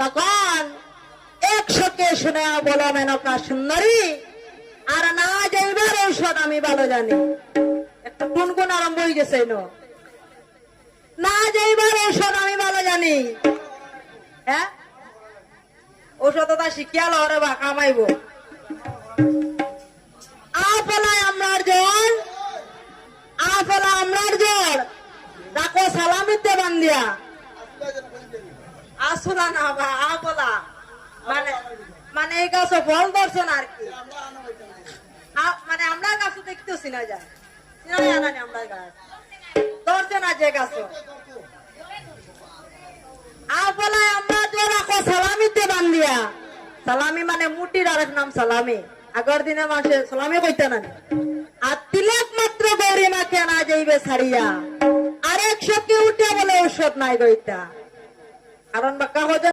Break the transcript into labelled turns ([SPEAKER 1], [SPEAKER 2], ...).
[SPEAKER 1] তখন 100কে শুনে বলো মেনকা সুন্দরী, আর না যাইবার ঔষধ আমি ভালো জানি। একটা টুনকুন আরম্ভ হয়ে গেছে, না যাইবার ঔষধ আমি ভালো জানি। হ্যাঁ, ঔষধটা শিখিয়া লরে বা কামাইব। আপলায় আমরার জল, আপলা আমরার জল রাখো সালামিতে বান্ধিয়া। আসলা না বা আপলা মানে মানে এই গাছ ফল ধরছেন আর কি, মানে আমরা গাছ দেখতেছি না, যায় জানি আমরা গাছ ধরছে না যে গাছ। আপলায় আমরা জল রাখো সালামিতে বান্ধিয়া। সালামি মানে মুটির আরেক নাম সালামি। আগের দিনে মানুষের সালামি কইতে না। আর তিলক মাত্র গৌরী মাকে না যাইবে ছাড়িয়া, আর 100কে উঠে বলে ঔষধ নাই গইতা। কারণ বাক্কা